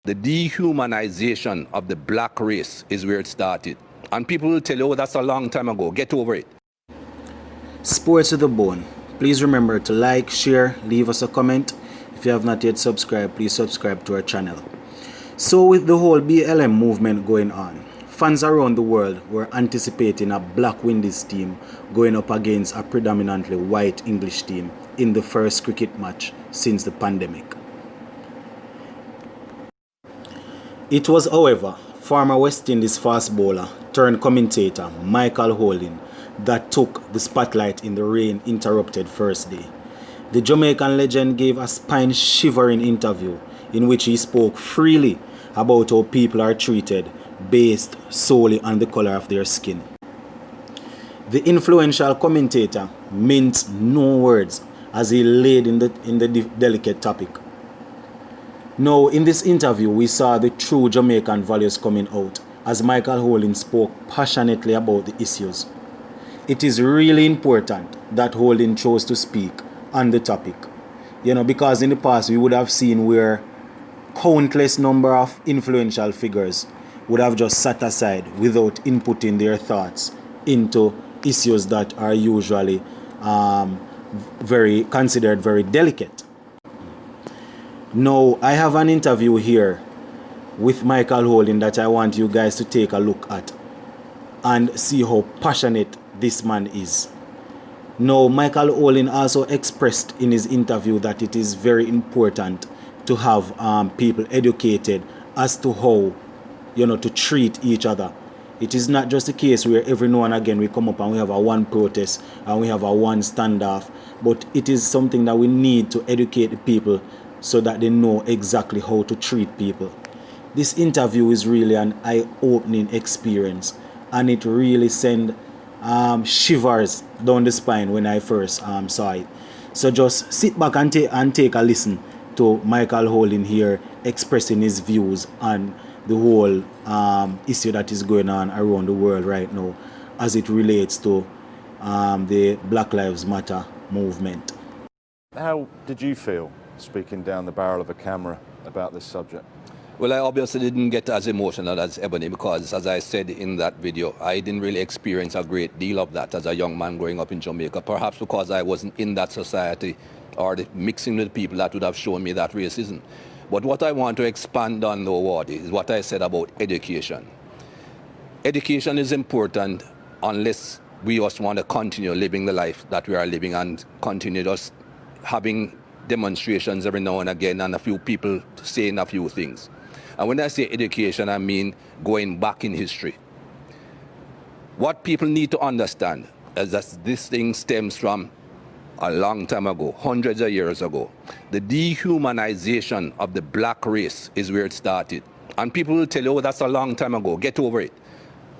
The dehumanization of the black race is where it started. And people will tell you, oh, that's a long time ago. Get over it. Sports to the bone. Please remember to like, share, leave us a comment. If you have not yet subscribed, please subscribe to our channel. So with the whole BLM movement going on, fans around the world were anticipating a black Windies team going up against a predominantly white English team in the first cricket match since the pandemic. It was, however, former West Indies fast bowler turned commentator Michael Holding that took the spotlight in the rain-interrupted first day. The Jamaican legend gave a spine-shivering interview in which he spoke freely about how people are treated based solely on the color of their skin. The influential commentator minced no words as he laid in the delicate topic. Now, in this interview, we saw the true Jamaican values coming out as Michael Holding spoke passionately about the issues. It is really important that Holding chose to speak on the topic, because in the past we would have seen where countless number of influential figures would have just sat aside without inputting their thoughts into issues that are usually considered very delicate. Now, I have an interview here with Michael Holding that I want you guys to take a look at and see how passionate this man is. Now, Michael Holding also expressed in his interview that it is very important to have people educated as to how, to treat each other. It is not just a case where every now and again we come up and we have a one protest and we have a one standoff, but it is something that we need to educate the people so that they know exactly how to treat people. This interview is really an eye-opening experience, and it really sent shivers down the spine when I first saw it. So just sit back and take a listen to Michael Holding here expressing his views on the whole issue that is going on around the world right now as it relates to the Black Lives Matter movement. How did you feel speaking down the barrel of a camera about this subject? Well, I obviously didn't get as emotional as Ebony because, as I said in that video, I didn't really experience a great deal of that as a young man growing up in Jamaica, perhaps because I wasn't in that society or mixing with people that would have shown me that racism. But what I want to expand on, though, Wardy, is what I said about education. Education is important unless we just want to continue living the life that we are living and continue just having demonstrations every now and again and a few people saying a few things. And when I say education, I mean going back in history. What people need to understand is that this thing stems from a long time ago, hundreds of years ago. The dehumanization of the black race is where it started. And people will tell you, oh, that's a long time ago, get over it.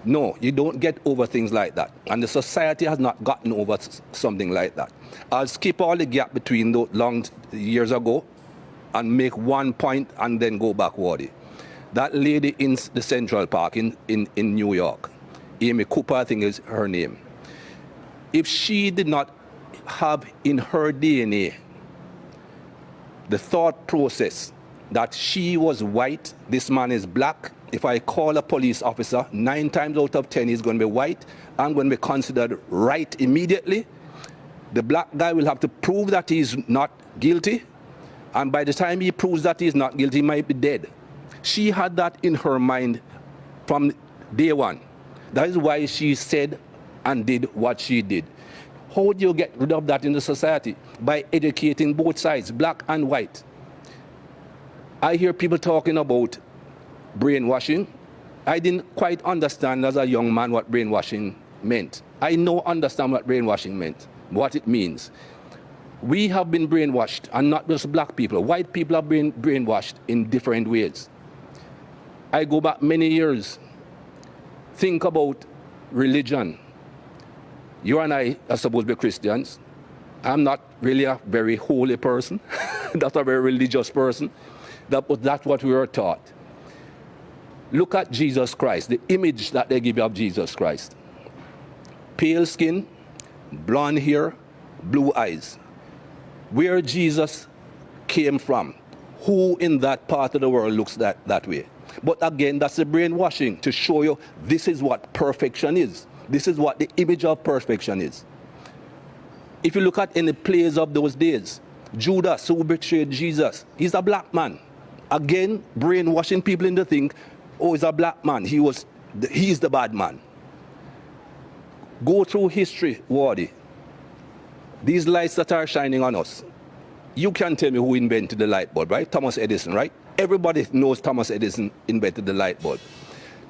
No, you don't get over things like that. And the society has not gotten over something like that. I'll skip all the gap between those long years ago and make one point and then go backward. That lady in the Central Park in New York, Amy Cooper, I think is her name. If she did not have in her DNA the thought process that she was white, this man is black, if I call a police officer, 9 times out of 10 he's going to be white, I'm going to be considered right immediately. The black guy will have to prove that he's not guilty, and by the time he proves that he's not guilty, he might be dead. She had that in her mind from day one. That is why she said and did what she did. How do you get rid of that in the society? By educating both sides, black and white. I hear people talking about brainwashing. I didn't quite understand as a young man what brainwashing meant. I now understand what brainwashing meant, what it means. We have been brainwashed, and not just black people. White people have been brainwashed in different ways. I go back many years. Think about religion. You and I are supposed to be Christians. I'm not really a very holy person, not a very religious person. That's what we were taught. Look at Jesus Christ, the image that they give you of Jesus Christ. Pale skin, blonde hair, blue eyes. Where Jesus came from, Who in that part of the world looks that way? But again, that's the brainwashing to show you this is what perfection is. This is what the image of perfection is. If you look at any plays of those days, Judas, who betrayed Jesus, he's a black man. Again, brainwashing people into think, oh, he's a black man. He's the bad man. Go through history, Wardy. These lights that are shining on us. You can tell me who invented the light bulb, right? Thomas Edison, right? Everybody knows Thomas Edison invented the light bulb.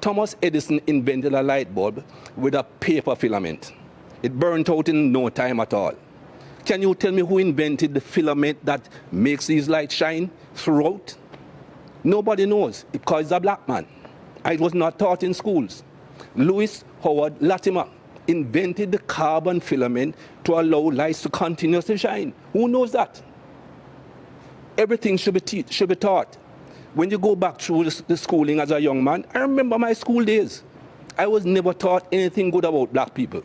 Thomas Edison invented a light bulb with a paper filament. It burnt out in no time at all. Can you tell me who invented the filament that makes these lights shine throughout? Nobody knows, because he's a black man. It was not taught in schools. Louis Howard Latimer invented the carbon filament to allow lights to continuously shine. Who knows that? Everything should be taught. When you go back through the schooling as a young man, I remember my school days. I was never taught anything good about black people.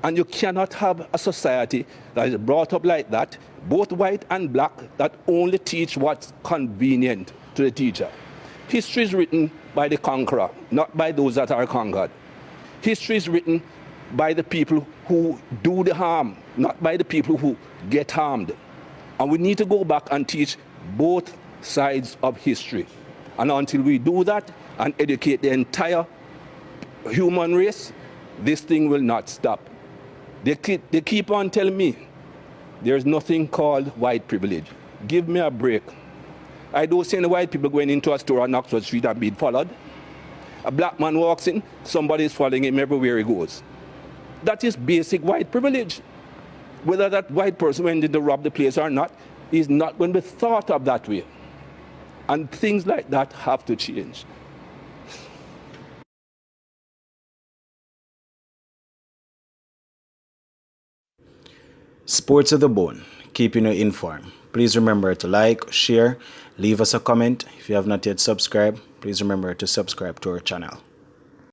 And you cannot have a society that is brought up like that, both white and black, that only teach what's convenient to the teacher. History is written by the conqueror, not by those that are conquered. History is written by the people who do the harm, not by the people who get harmed. And we need to go back and teach both sides of history. And until we do that and educate the entire human race, this thing will not stop. They keep on telling me there's nothing called white privilege. Give me a break. I don't see any white people going into a store on Oxford Street and being followed. A black man walks in, somebody is following him everywhere he goes. That is basic white privilege. Whether that white person went in to rob the place or not, is not going to be thought of that way. And things like that have to change. Sports of the Bone, keeping you informed. Please remember to like, share, leave us a comment. If you have not yet subscribed, please remember to subscribe to our channel.